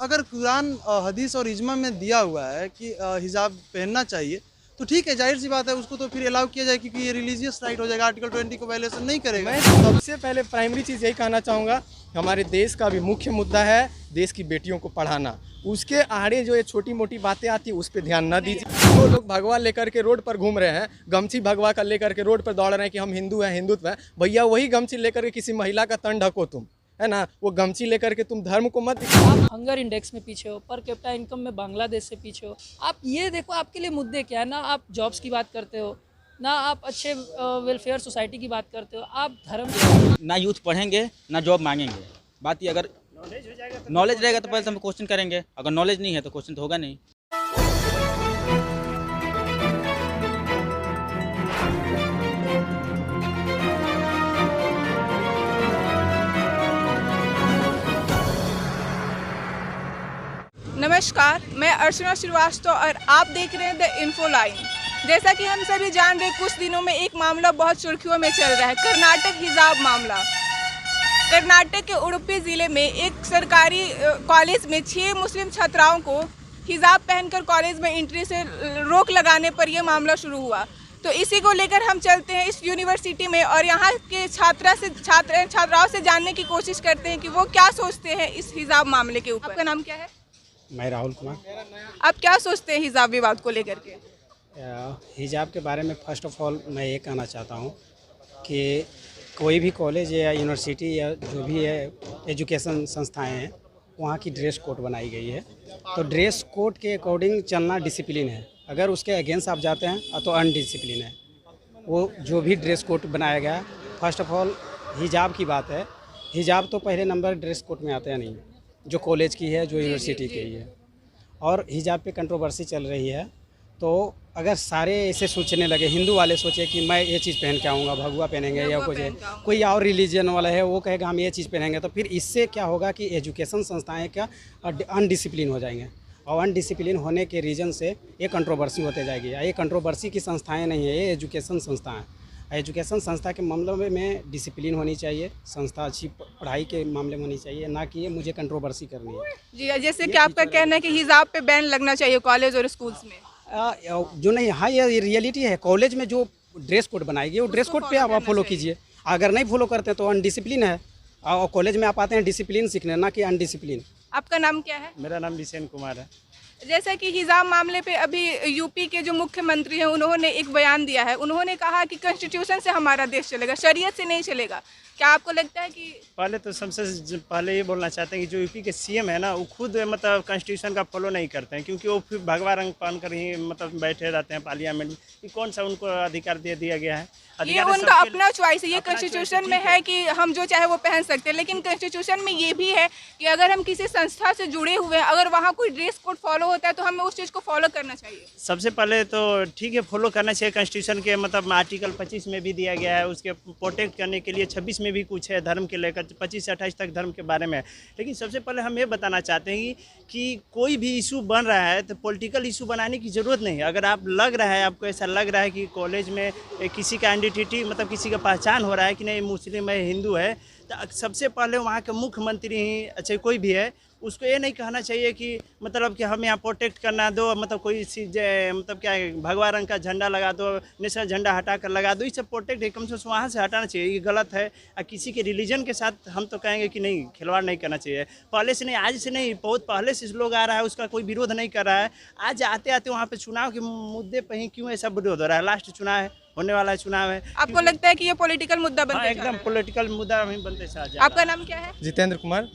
अगर कुरान, हदीस और इज्मा में दिया हुआ है कि हिजाब पहनना चाहिए, तो ठीक है, जाहिर सी बात है, उसको तो फिर अलाउ किया जाए, क्योंकि ये रिलीजियस राइट हो जाएगा, आर्टिकल 20 को वायलेशन नहीं करेगा। मैं सबसे पहले प्राइमरी चीज़ यही कहना चाहूँगा, हमारे देश का भी मुख्य मुद्दा है देश की बेटियों को पढ़ाना। उसके आड़े जो ये छोटी मोटी बातें आती है उस पर ध्यान न दीजिए। वो लोग भगवा लेकर के रोड पर घूम रहे हैं, गमछी भगवा कर लेकर के रोड पर दौड़ रहे हैं कि हम हिंदू हैं, हिंदुत्व है। भैया वही गमछी लेकर के किसी महिला का तन ढको तुम, है ना, वो गमछी लेकर के तुम धर्म को मत दिखाओ। आप हंगर इंडेक्स में पीछे हो, पर कैपिटा इनकम में बांग्लादेश से पीछे हो। आप ये देखो आपके लिए मुद्दे क्या है, ना आप जॉब्स की बात करते हो, ना आप अच्छे वेलफेयर सोसाइटी की बात करते हो, आप धर्म। ना यूथ पढ़ेंगे ना जॉब मांगेंगे। बात ये अगर नॉलेज रहेगा तो पहले तो हम क्वेश्चन करेंगे, अगर नॉलेज नहीं है तो क्वेश्चन तो होगा नहीं। नमस्कार, मैं अर्चना श्रीवास्तव और आप देख रहे हैं द इन्फो लाइन। जैसा कि हम सभी जान रहे हैं, कुछ दिनों में एक मामला बहुत सुर्खियों में चल रहा है, कर्नाटक हिजाब मामला। कर्नाटक के उडुपी ज़िले में एक सरकारी कॉलेज में 6 मुस्लिम छात्राओं को हिजाब पहनकर कॉलेज में एंट्री से रोक लगाने पर यह मामला शुरू हुआ। तो इसी को लेकर हम चलते हैं इस यूनिवर्सिटी में और यहाँ के छात्राओं से जानने की कोशिश करते हैं कि वो क्या सोचते हैं इस हिजाब मामले के ऊपर। आपका नाम क्या है? मैं राहुल कुमार। आप क्या सोचते हैं हिजाब विवाद को लेकर के? हिजाब के बारे में फ़र्स्ट ऑफ ऑल मैं ये कहना चाहता हूँ कि कोई भी कॉलेज या यूनिवर्सिटी या जो भी है एजुकेशन संस्थाएं हैं, वहाँ की ड्रेस कोड बनाई गई है। तो ड्रेस कोड के अकॉर्डिंग चलना डिसिप्लिन है। अगर उसके अगेंस्ट आप जाते हैं तो अनडिसिप्लिन है। वो जो भी ड्रेस कोड बनाया गया, फर्स्ट ऑफ ऑल हिजाब की बात है। हिजाब तो पहले नंबर ड्रेस कोड में आता है नहीं, जो कॉलेज की है, जो यूनिवर्सिटी की है। और हिजाब पे कंट्रोवर्सी चल रही है। तो अगर सारे ऐसे सोचने लगे, हिंदू वाले सोचे कि मैं ये चीज़ पहन के आऊँगा, भगवा पहनेंगे, या कोई और रिलीजन वाला है वो कहेगा हम ये चीज़ पहनेंगे, तो फिर इससे क्या होगा कि एजुकेशन संस्थाएं क्या अनडिसिप्लिन हो जाएंगे। और अनडिसिप्लिन होने के रीज़न से ये कंट्रोवर्सी होते जाएगी। ये कंट्रोवर्सी की संस्थाएँ नहीं है, ये एजुकेशन संस्था है। एजुकेशन संस्था के मामले में डिसिप्लिन होनी चाहिए, संस्था अच्छी पढ़ाई के मामले में होनी चाहिए, ना कि ये मुझे कंट्रोवर्सी करनी है। जी, जैसे कि आपका कहना है कि हिजाब पे बैन लगना चाहिए कॉलेज और स्कूल्स में। जो नहीं, हाँ ये रियलिटी है। कॉलेज में जो ड्रेस कोड बनाएगी वो ड्रेस कोड पे आप फॉलो कीजिए। अगर नहीं फॉलो करते तो अनडिसिप्लिन है। और कॉलेज में आप आते हैं डिसिप्लिन सीखने, ना कि अनडिसिप्लिन। आपका नाम क्या है? मेरा नाम विसेन कुमार है। जैसा कि हिजाब मामले पे अभी यूपी के जो मुख्यमंत्री हैं उन्होंने एक बयान दिया है। उन्होंने कहा कि कॉन्स्टिट्यूशन से हमारा देश चलेगा, शरीयत से नहीं चलेगा। क्या आपको लगता है कि पहले तो सबसे पहले ये बोलना चाहते हैं कि जो यूपी के सीएम है ना, वो खुद मतलब कॉन्स्टिट्यूशन का फॉलो नहीं करते हैं, क्योंकि वो फिर भगवा रंग पहन कर ही मतलब बैठे रहते हैं पार्लियामेंट में। ये कौन सा उनको अधिकार दे दिया गया है? ये उनका अपना चॉइस है। ये कॉन्स्टिट्यूशन में है कि हम जो चाहे वो पहन सकते हैं, लेकिन कॉन्स्टिट्यूशन में ये भी है कि अगर हम किसी संस्था से जुड़े हुए हैं, अगर वहाँ कोई ड्रेस कोड फॉलो होता है तो हमें उस चीज़ को फॉलो करना चाहिए। सबसे पहले तो ठीक है, फॉलो करना चाहिए। कॉन्स्टिट्यूशन के मतलब आर्टिकल 25 में भी दिया गया है, उसके प्रोटेक्ट करने के लिए 26 में भी कुछ है धर्म के लेकर, 25 से 28 तक धर्म के बारे में। लेकिन सबसे पहले हम ये बताना चाहते हैं कि कोई भी इशू बन रहा है तो पॉलिटिकल इशू बनाने की ज़रूरत नहीं है। अगर आप लग रहा है, आपको ऐसा लग रहा है कि कॉलेज में किसी का आइडेंटिटी मतलब किसी का पहचान हो रहा है कि नहीं मुस्लिम है, हिंदू है, तो सबसे पहले वहाँ के मुख्यमंत्री ही अच्छा कोई भी है, उसको ये नहीं कहना चाहिए कि मतलब कि हम यहाँ प्रोटेक्ट करना दो, मतलब कोई चीज़ मतलब क्या है, भगवा रंग का झंडा लगा दो, नेशनल झंडा हटा कर लगा दो। ये सब प्रोटेक्ट है, कम से कम वहाँ से हटाना चाहिए। ये गलत है। और किसी के रिलीजन के साथ हम तो कहेंगे कि नहीं, खिलवाड़ नहीं करना चाहिए। पहले से नहीं, आज से नहीं, बहुत पहले से लोग आ रहा है, उसका कोई विरोध नहीं कर रहा है। आज आते आते वहाँ पर चुनाव के मुद्दे पर ही क्यों ऐसा विरोध हो रहा है? लास्ट चुनाव है, होने वाला चुनाव है। आपको लगता है कि ये पॉलिटिकल मुद्दा बनता है? एकदम पॉलिटिकल मुद्दा हम बनते जा रहा है। आपका नाम क्या है? जितेंद्र कुमार।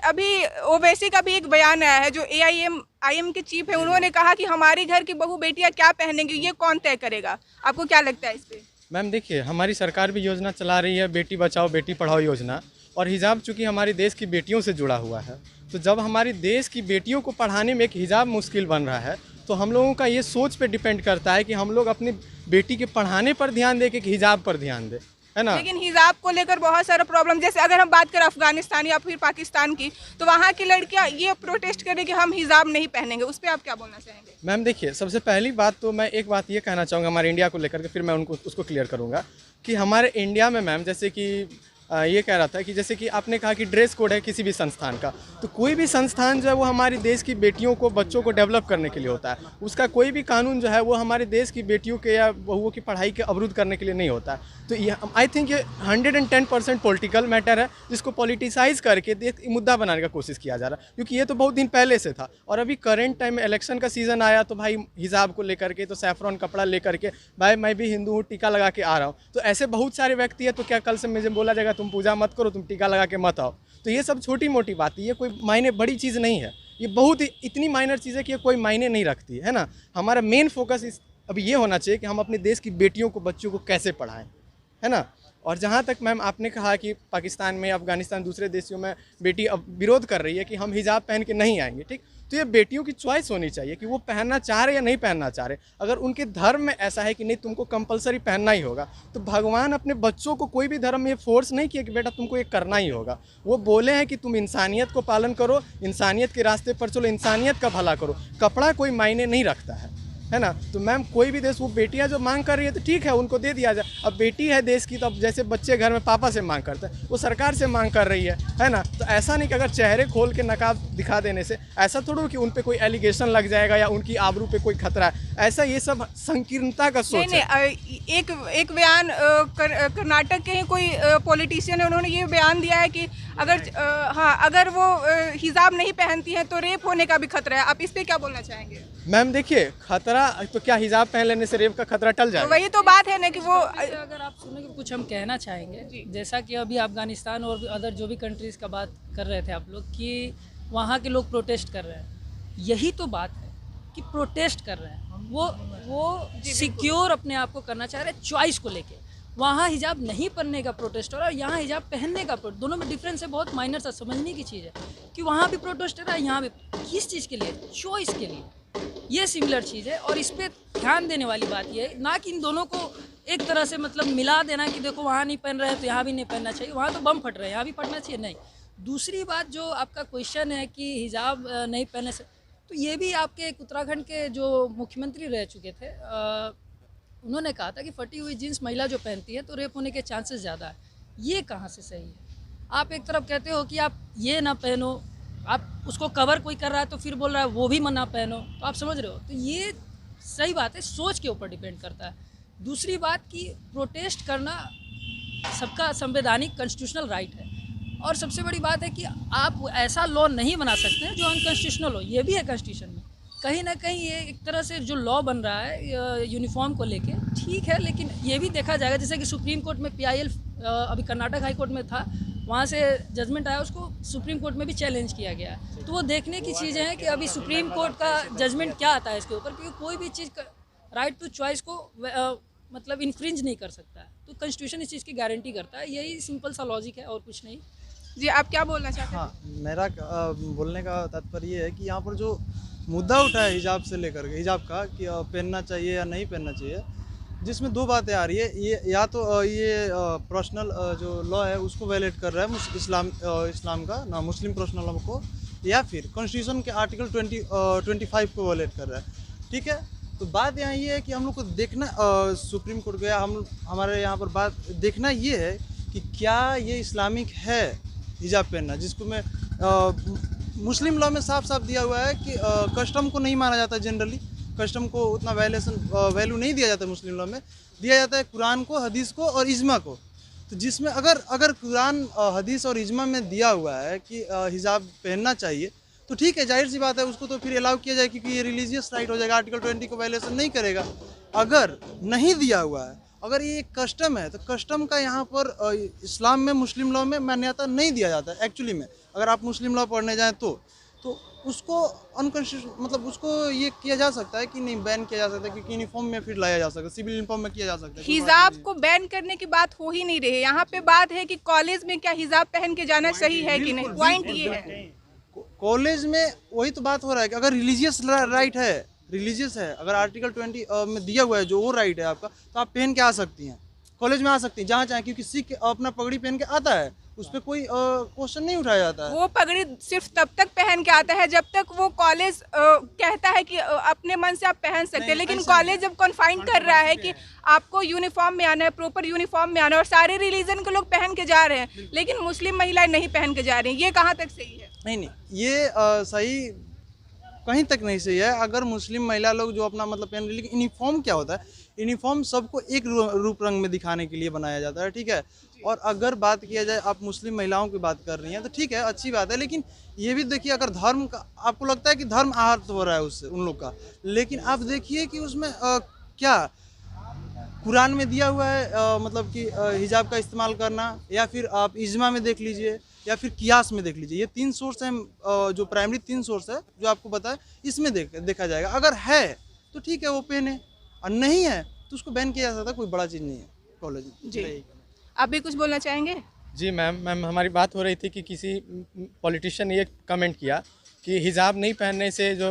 अभी ओवैसी का भी एक बयान आया है, जो AIM के चीफ है। उन्होंने कहा कि हमारे घर की बहू बेटियां क्या पहनेंगी ये कौन तय करेगा। आपको क्या लगता है इस पे? मैम देखिए, हमारी सरकार भी योजना चला रही है, बेटी बचाओ बेटी पढ़ाओ योजना, और हिजाब चूँकि हमारे देश की बेटियों से जुड़ा हुआ है, तो जब हमारी देश की बेटियों को पढ़ाने में एक हिजाब मुश्किल बन रहा है, तो हम लोगों का ये सोच पे डिपेंड करता है कि हम लोग अपनी बेटी के पढ़ाने पर ध्यान दें कि हिजाब पर ध्यान दें, है ना। लेकिन हिजाब को लेकर बहुत सारा प्रॉब्लम, जैसे अगर हम बात करें अफगानिस्तान या फिर पाकिस्तान की, तो वहाँ की लड़कियाँ ये प्रोटेस्ट करें कि हम हिजाब नहीं पहनेंगे। उस पर आप क्या बोलना चाहेंगे? मैम देखिए, सबसे पहली बात तो मैं एक बात ये कहना चाहूँगा हमारे इंडिया को लेकर के, फिर मैं उसको क्लियर करूँगा कि हमारे इंडिया में मैम जैसे कि ये कह रहा था कि जैसे कि आपने कहा कि ड्रेस कोड है किसी भी संस्थान का, तो कोई भी संस्थान जो है वो हमारे देश की बेटियों को, बच्चों को डेवलप करने के लिए होता है। उसका कोई भी कानून जो है वो हमारे देश की बेटियों के या बहुओं की पढ़ाई के अवरुद्ध करने के लिए नहीं होता है। तो ये आई थिंक ये 110% पॉलिटिकल मैटर है, जिसको पॉलिटिसाइज करके मुद्दा बनाने का कोशिश किया जा रहा है, क्योंकि ये तो बहुत दिन पहले से था। और अभी करेंट टाइम में इलेक्शन का सीज़न आया तो भाई हिजाब को लेकर के, तो सैफरॉन कपड़ा लेकर के, भाई मैं भी हिंदू हूँ, टीका लगा के आ रहा हूँ। तो ऐसे बहुत सारे व्यक्ति है, तो क्या कल से मुझे बोला जाएगा तुम पूजा मत करो, तुम टीका लगा के मत आओ? तो ये सब छोटी मोटी बात है, ये कोई मायने बड़ी चीज़ नहीं है। ये बहुत इतनी माइनर चीज़ है कि ये कोई मायने नहीं रखती है ना। हमारा मेन फोकस अभी ये होना चाहिए कि हम अपने देश की बेटियों को, बच्चों को कैसे पढ़ाएं, है ना। और जहाँ तक मैम आपने कहा कि पाकिस्तान में, अफगानिस्तान, दूसरे देशों में बेटी अब विरोध कर रही है कि हम हिजाब पहन के नहीं आएंगे, ठीक, तो ये बेटियों की चॉइस होनी चाहिए कि वो पहनना चाह रहे या नहीं पहनना चाह रहे। अगर उनके धर्म में ऐसा है कि नहीं तुमको कंपलसरी पहनना ही होगा, तो भगवान अपने बच्चों को कोई भी धर्म में फोर्स नहीं किया कि बेटा तुमको ये करना ही होगा। वो बोले हैं कि तुम इंसानियत को पालन करो, इंसानियत के रास्ते पर चलो, इंसानियत का भला करो। कपड़ा कोई मायने नहीं रखता है ना। तो मैम कोई भी देश, वो बेटियां जो मांग कर रही है तो ठीक है, उनको दे दिया जाए। अब बेटी है देश की, तो अब जैसे बच्चे घर में पापा से मांग करते हैं, वो सरकार से मांग कर रही है ना। तो ऐसा नहीं कि अगर चेहरे खोल के नकाब दिखा देने से ऐसा थोड़ा कि उन पे कोई एलिगेशन लग जाएगा या उनकी आबरू पे कोई खतरा है, ऐसा ये सब संकीर्णता का सोच है। एक बयान कर्नाटक के ही कोई पॉलिटिशियन है, उन्होंने ये बयान दिया है कि अगर वो हिजाब नहीं पहनती हैं तो रेप होने का भी खतरा है। आप इस पे क्या बोलना चाहेंगे? मैम देखिए, खतरा तो क्या हिजाब पहन लेने से रेप का खतरा टल जाएगा? तो वही तो बात है ना कि वो अगर आप सुने कि कुछ हम कहना चाहेंगे, जैसा कि अभी अफगानिस्तान और अदर जो भी कंट्रीज़ का बात कर रहे थे आप लोग, कि वहाँ के लोग प्रोटेस्ट कर रहे हैं। यही तो बात है कि प्रोटेस्ट कर रहे हैं, वो सिक्योर अपने आप को करना चाह रहे हैं चॉइस को लेके। वहाँ हिजाब नहीं पहनने का प्रोटेस्ट हो रहा है और यहाँ हिजाब पहनने का प्रोटेस्ट, दोनों में डिफरेंस है, बहुत माइनर सा समझने की चीज़ है कि वहाँ भी प्रोटेस्ट हो रहा है, यहाँ भी। किस चीज़ के लिए? चॉइस के लिए। ये सिमिलर चीज़ है और इस पर ध्यान देने वाली बात ये है, ना कि इन दोनों को एक तरह से मतलब मिला देना कि देखो वहाँ नहीं पहन रहे हैं तो यहाँ भी नहीं पहनना चाहिए, वहाँ तो बम फट रहे हैं, यहाँ भी फटना चाहिए, नहीं। दूसरी बात जो आपका क्वेश्चन है कि हिजाब नहीं पहनने से, तो ये भी आपके एक उत्तराखंड के जो मुख्यमंत्री रह चुके थे, उन्होंने कहा था कि फटी हुई जीन्स महिला जो पहनती है तो रेप होने के चांसेस ज़्यादा है। ये कहाँ से सही है? आप एक तरफ कहते हो कि आप ये ना पहनो, आप उसको कवर कोई कर रहा है तो फिर बोल रहा है वो भी मना पहनो, तो आप समझ रहे हो? तो ये सही बात है, सोच के ऊपर डिपेंड करता है। दूसरी बात कि प्रोटेस्ट करना सबका संवैधानिक कॉन्स्टिट्यूशनल राइट है, और सबसे बड़ी बात है कि आप ऐसा लॉ नहीं बना सकते हैं जो अनकॉन्स्टिट्यूशनल हो। ये भी है कॉन्स्टिट्यूशन में, कहीं ना कहीं ये एक तरह से जो लॉ बन रहा है यूनिफॉर्म को लेके, ठीक है, लेकिन ये भी देखा जाएगा जैसे कि सुप्रीम कोर्ट में PIL अभी कर्नाटक हाई कोर्ट में था, वहाँ से जजमेंट आया, उसको सुप्रीम कोर्ट में भी चैलेंज किया गया। तो वो देखने की चीज़ें हैं कि अभी सुप्रीम कोर्ट का जजमेंट क्या आता है इसके ऊपर, क्योंकि कोई भी चीज़ राइट टू चॉइस को मतलब इन्फ्रिंज नहीं कर सकता है। तो कॉन्स्टिट्यूशन इस चीज़ की गारंटी करता है, यही सिंपल सा लॉजिक है और कुछ नहीं। जी, आप क्या बोलना चाहते हैं? हाँ, मेरा बोलने का तात्पर्य ये है कि यहाँ पर जो मुद्दा उठा है हिजाब से लेकर के, हिजाब का कि पहनना चाहिए या नहीं पहनना चाहिए, जिसमें दो बातें आ रही है। ये या तो ये पर्सनल जो लॉ है उसको वायलेट कर रहा है इस्लाम का ना, मुस्लिम पर्सनल लॉ को, या फिर कॉन्स्टिट्यूशन के आर्टिकल 25 को वायलेट कर रहा है, ठीक है। तो बात यहाँ ये है कि हम लोग को देखना, सुप्रीम कोर्ट गया, हमारे यहाँ पर बात देखना ये है कि क्या ये इस्लामिक है हिजाब पहनना, जिसको मैं मुस्लिम लॉ में साफ साफ दिया हुआ है कि कस्टम को नहीं माना जाता। जनरली कस्टम को उतना वैल्यू नहीं दिया जाता। मुस्लिम लॉ में दिया जाता है कुरान को, हदीस को और इज्मा को। तो जिसमें अगर कुरान, हदीस और इज्मा में दिया हुआ है कि हिजाब पहनना चाहिए, तो ठीक है, जाहिर सी बात है, उसको तो फिर अलाउ किया जाए क्योंकि ये रिलीजियस राइट हो जाएगा, आर्टिकल 20 को वायलेशन नहीं करेगा। अगर नहीं दिया हुआ है, अगर ये एक कस्टम है, तो कस्टम का यहाँ पर इस्लाम में, मुस्लिम लॉ में मान्यता नहीं दिया जाता है एक्चुअली में। अगर आप मुस्लिम लॉ पढ़ने जाएँ तो उसको अनकॉन्स्टिट्यूशनल, मतलब उसको ये किया जा सकता है कि नहीं, बैन किया जा सकता है, क्योंकि यूनिफॉर्म में फिर लाया जा सकता है, सिविल यूनिफॉर्म में किया जा सकता है। हिजाब को बैन करने की बात हो ही नहीं रही है, यहाँ पे बात है कि कॉलेज में क्या हिजाब पहन के जाना सही है कि नहीं। पॉइंट ये है, कॉलेज में वही तो बात हो रहा है कि अगर रिलीजियस राइट है, रिलीजियस है, अगर आर्टिकल 20 में दिया हुआ है जो वो राइट है आपका, तो आप पहन के आ सकती हैं, कॉलेज में आ सकती हैं जहाँ चाहें, क्योंकि सिख अपना पगड़ी पहन के आता है उस पर कोई क्वेश्चन नहीं उठाया जाता है। वो पगड़ी सिर्फ तब तक पहन के आता है जब तक वो कॉलेज कहता है कि अपने मन से आप पहन सकते हैं, लेकिन कॉलेज जब कॉन्फाइन कर रहा है कि आपको यूनिफॉर्म में आना है, प्रॉपर यूनिफॉर्म में आना है, और सारे रिलीजन के लोग पहन के जा रहे हैं लेकिन मुस्लिम महिलाएं नहीं पहन के जा रही हैं, ये कहाँ तक सही है? नहीं, ये सही कहीं तक नहीं सही है। अगर मुस्लिम महिला लोग जो अपना मतलब पहन, लेकिन यूनिफॉर्म क्या होता है? यूनिफॉर्म सबको एक रूप रंग में दिखाने के लिए बनाया जाता है, ठीक है। और अगर बात किया जाए, आप मुस्लिम महिलाओं की बात कर रही हैं तो ठीक है, अच्छी बात है, लेकिन ये भी देखिए, अगर धर्म का आपको लगता है कि धर्म आहत हो रहा है उससे उन लोग का, लेकिन आप देखिए कि उसमें क्या कुरान में दिया हुआ है मतलब कि हिजाब का इस्तेमाल करना, या फिर आप इज्मा में देख लीजिए, या फिर कियास में देख लीजिए। ये 3 सोर्स हैं, जो प्राइमरी 3 सोर्स है जो आपको पता है, इसमें देखा जाएगा। अगर है तो ठीक है, वो पहने, और नहीं है तो उसको बैन किया जा सकता है, कोई बड़ा चीज़ नहीं है कॉलेज में। जी, आप भी कुछ बोलना चाहेंगे? जी मैम हमारी बात हो रही थी कि किसी पॉलिटिशियन ने ये कमेंट किया कि हिजाब नहीं पहनने से जो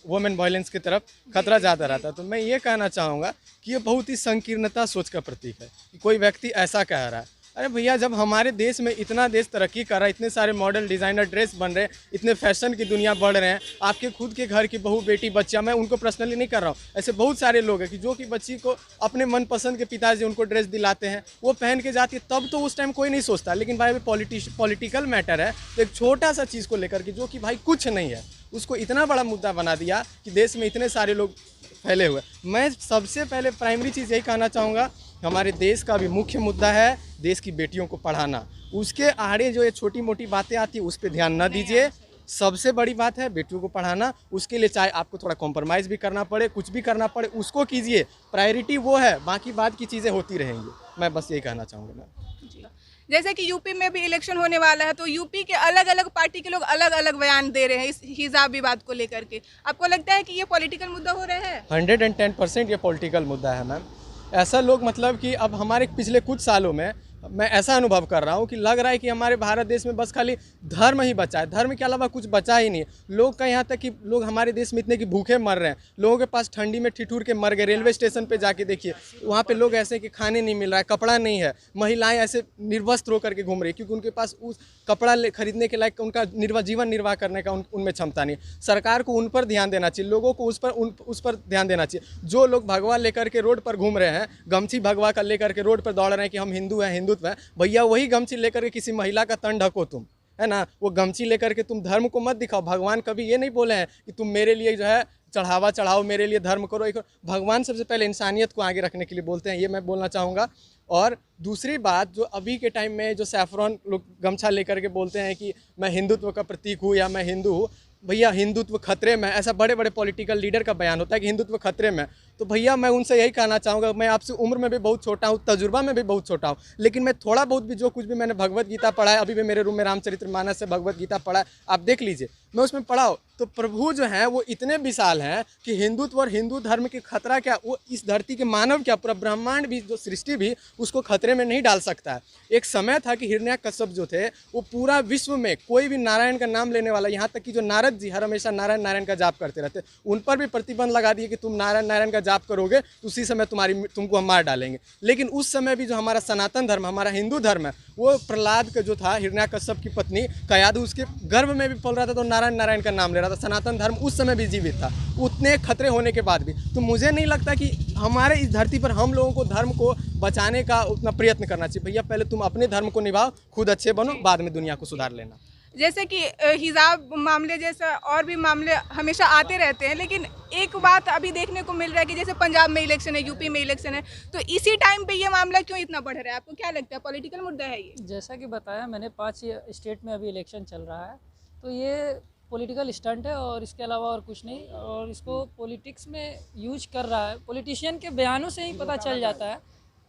वुमेन वायलेंस की तरफ खतरा ज़्यादा रहता है। तो मैं ये कहना चाहूँगा कि ये बहुत ही संकीर्णता सोच का प्रतीक है कि कोई व्यक्ति ऐसा कह रहा है। अरे भैया, जब हमारे देश में इतना देश तरक्की कर रहा है, इतने सारे मॉडल डिज़ाइनर ड्रेस बन रहे हैं, इतने फैशन की दुनिया बढ़ रहे हैं, आपके खुद के घर की बहू बेटी बच्चा, मैं उनको पर्सनली नहीं कर रहा हूँ, ऐसे बहुत सारे लोग हैं कि जो कि बच्ची को अपने मनपसंद के पिताजी उनको ड्रेस दिलाते हैं, वो पहन के जाती है, तब तो उस टाइम कोई नहीं सोचता। लेकिन भाई अभी पॉलिटिकल मैटर है, तो एक छोटा सा चीज़ को लेकर के जो कि भाई कुछ नहीं है, उसको इतना बड़ा मुद्दा बना दिया कि देश में इतने सारे लोग फैले हुए। मैं सबसे पहले प्राइमरी चीज़ यही कहना चाहूँगा, हमारे देश का भी मुख्य मुद्दा है देश की बेटियों को पढ़ाना। उसके आड़े जो ये छोटी मोटी बातें आती है उस पर ध्यान न दीजिए। सबसे बड़ी बात है बेटियों को पढ़ाना। उसके लिए चाहे आपको थोड़ा कॉम्प्रोमाइज़ भी करना पड़े, कुछ भी करना पड़े, उसको कीजिए। प्रायोरिटी वो है, बाकी बात की चीज़ें होती रहेंगी। मैं बस यही कहना चाहूँगा मैं। जैसे कि यूपी में भी इलेक्शन होने वाला है, तो यूपी के अलग अलग पार्टी के लोग अलग अलग बयान दे रहे हैं इस हिजाब विवाद को लेकर के। आपको लगता है कि ये पॉलिटिकल मुद्दा हो रहा है? 110% ये पॉलिटिकल मुद्दा है मैम। ऐसा लोग मतलब कि अब हमारे पिछले कुछ सालों में मैं ऐसा अनुभव कर रहा हूँ कि लग रहा है कि हमारे भारत देश में बस खाली धर्म ही बचा है, धर्म के अलावा कुछ बचा ही नहीं है। लोग का यहाँ तक कि लोग हमारे देश में इतने कि भूखे मर रहे हैं, लोगों के पास ठंडी में ठिठुर के मर गए। रेलवे स्टेशन पे जाके देखिए, वहाँ पे लोग ऐसे कि खाने नहीं मिल रहा है, कपड़ा नहीं है, महिलाएं ऐसे निर्वस्त्र होकर के घूम रही, क्योंकि उनके पास उस कपड़ा खरीदने के लायक उनका जीवन निर्वाह करने का उनमें क्षमता नहीं। सरकार को उन पर ध्यान देना चाहिए, लोगों को उस पर ध्यान देना चाहिए। जो लोग भगवा लेकर के रोड पर घूम रहे हैं, गमछी भगवा कर लेकर के रोड पर दौड़ रहे हैं कि हम हिंदू हैं, हिंदुत्व है, भैया वही गमछी लेकर के किसी महिला का तन ढको तुम, है ना। वो गमछी लेकर के तुम धर्म को मत दिखाओ। भगवान कभी ये नहीं बोले हैं कि तुम मेरे लिए जो है चढ़ावा चढ़ाओ, मेरे लिए धर्म करो। एक भगवान सबसे पहले इंसानियत को आगे रखने के लिए बोलते हैं, ये मैं बोलना चाहूँगा। और दूसरी बात, जो अभी के टाइम में जो सैफरॉन लोग गमछा लेकर के बोलते हैं कि मैं हिंदुत्व का प्रतीक हूँ या मैं हिंदू हूँ, भैया हिंदुत्व खतरे में, ऐसा बड़े बड़े पॉलिटिकल लीडर का बयान होता है कि हिंदुत्व खतरे में। तो भैया मैं उनसे यही कहना चाहूँगा, मैं आपसे उम्र में भी बहुत छोटा हूँ, तजुर्बा में भी बहुत छोटा हूँ, लेकिन मैं थोड़ा बहुत भी जो कुछ भी मैंने भगवत गीता पढ़ा है, अभी भी मेरे रूम में रामचरितमानस से भगवत गीता पढ़ा है, आप देख लीजिए, मैं उसमें पढ़ाओ तो प्रभु जो हैं वो इतने विशाल हैं कि हिंदुत्व और हिंदू धर्म के खतरा क्या, वो इस धरती के मानव क्या, पूरा ब्रह्मांड भी, जो सृष्टि भी उसको खतरे में नहीं डाल सकता है। एक समय था कि हिरण्यकश्यप जो थे वो पूरा विश्व में कोई भी नारायण का नाम लेने वाला, यहाँ तक कि जो नारद जी हर हमेशा नारायण नारायण का जाप करते रहते, उन पर भी प्रतिबंध लगा दिए कि तुम नारायण नारायण का जाप करोगे तो उसी समय तुमको हम मार डालेंगे। लेकिन उस समय भी जो हमारा सनातन धर्म, हमारा हिंदू धर्म है, वो प्रहलाद का जो था, हिरण्यकश्यप की पत्नी कयाधु, उसके गर्भ में भी पल रहा था तो नारायण नारायण का नाम ले रहा था। सनातन धर्म उस समय भी जीवित था, उतने खतरे होने के बाद भी। तो मुझे नहीं लगता कि हमारे इस धरती पर हम लोगों को धर्म को बचाने का उतना प्रयत्न करना चाहिए। भैया पहले तुम अपने धर्म को निभाओ, खुद अच्छे बनो, बाद में दुनिया को सुधार लेना। जैसे कि हिजाब मामले जैसा और भी मामले हमेशा आते रहते हैं, लेकिन एक बात अभी देखने को मिल रहा है कि जैसे पंजाब में इलेक्शन है, यूपी में इलेक्शन है, तो इसी टाइम पे ये मामला क्यों इतना बढ़ रहा है? आपको क्या लगता है, पॉलिटिकल मुद्दा है ये? जैसा कि बताया मैंने, 5 स्टेट में अभी इलेक्शन चल रहा है, तो ये पॉलिटिकल स्टंट है और इसके अलावा और कुछ नहीं। और इसको पॉलिटिक्स में यूज कर रहा है। पॉलिटिशियन के बयानों से ही पता चल जाता है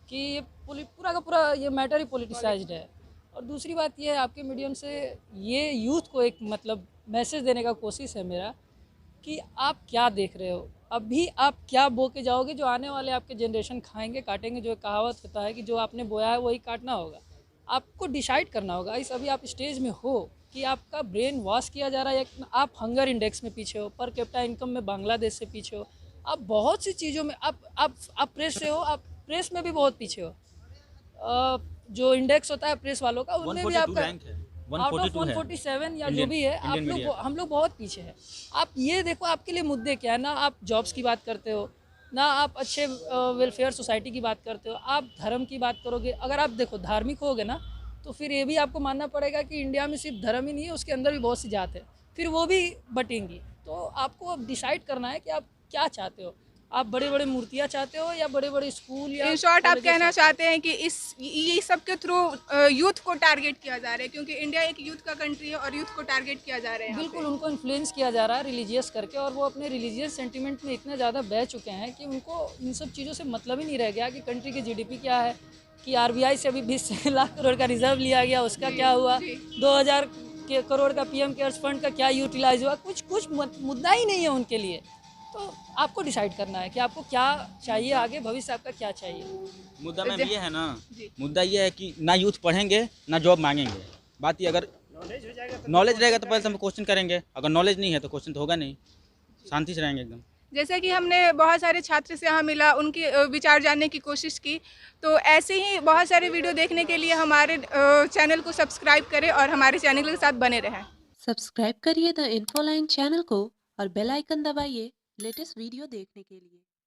कि ये पूरा का पूरा ये मैटर ही पॉलिटिसाइज्ड है। और दूसरी बात ये है, आपके मीडियम से ये यूथ को एक मतलब मैसेज देने का कोशिश है मेरा कि आप क्या देख रहे हो, अभी आप क्या बो के जाओगे, जो आने वाले आपके जनरेशन खाएंगे काटेंगे। जो एक कहावत होता है कि जो आपने बोया है वही काटना होगा। आपको डिसाइड करना होगा। इस अभी आप स्टेज में हो कि आपका ब्रेन वॉश किया जा रहा है, या आप हंगर इंडेक्स में पीछे हो, पर कैपिटा इनकम में बांग्लादेश से पीछे हो, आप बहुत सी चीज़ों में आप प्रेस से हो, आप प्रेस में भी बहुत पीछे हो। जो इंडेक्स होता है प्रेस वालों का, उनमें भी 142 आपका रैंक है, आउट ऑफ 142 है 147 या जो इंडियन- भी है, आप इंडियन मीडिया। हम लोग बहुत पीछे हैं। आप ये देखो आपके लिए मुद्दे क्या है ना, आप जॉब्स की बात करते हो ना, आप अच्छे वेलफेयर सोसाइटी की बात करते हो, आप धर्म की बात करोगे। अगर आप देखो धार्मिक होगे ना, तो फिर ये भी आपको मानना पड़ेगा कि इंडिया में सिर्फ धर्म ही नहीं है, उसके अंदर भी बहुत सी जात है, फिर वो भी बटेंगी। तो आपको अब डिसाइड करना है कि आप क्या चाहते हो। आप बड़े बड़े मूर्तियाँ चाहते हो या बड़े बड़े स्कूल या इन शॉर्ट आप colleges कहना चाहते हैं कि ये सब के थ्रू यूथ को टारगेट किया जा रहा है, क्योंकि इंडिया एक यूथ का कंट्री है और यूथ को टारगेट किया जा रहा है यहाँ बिल्कुल पे। उनको इन्फ्लुएंस किया जा रहा है रिलीजियस करके, और वो अपने रिलीजियस सेंटिमेंट में इतने ज़्यादा बह चुके हैं कि उनको इन सब चीज़ों से मतलब ही नहीं रह गया कि कंट्री की जीडीपी क्या है, कि आरबीआई से अभी 20 लाख करोड़ का रिजर्व लिया गया, उसका क्या हुआ, 2000 करोड़ का पीएम केयर्स फंड का क्या यूटिलाइज हुआ, कुछ मुद्दा ही नहीं है उनके लिए। तो आपको डिसाइड करना है कि आपको क्या चाहिए, आगे भविष्य आपका क्या चाहिए। मुद्दा मैम ये है ना, मुद्दा ये है कि ना यूथ पढ़ेंगे ना जॉब मांगेंगे। बात ये अगर नॉलेज रहेगा तो पहले हम क्वेश्चन करेंगे, अगर नॉलेज नहीं है तो क्वेश्चन तो होगा नहीं, शांति से रहेंगे एकदम। जैसा कि हमने बहुत सारे छात्र से यहाँ मिला, उनके विचार जानने की कोशिश की, तो ऐसे ही बहुत सारे वीडियो देखने के लिए हमारे चैनल को सब्सक्राइब करें और हमारे चैनल के साथ बने रहें। सब्सक्राइब करिए द इन्फोलाइन चैनल को और बेल आइकन दबाइए लेटेस्ट वीडियो देखने के लिए।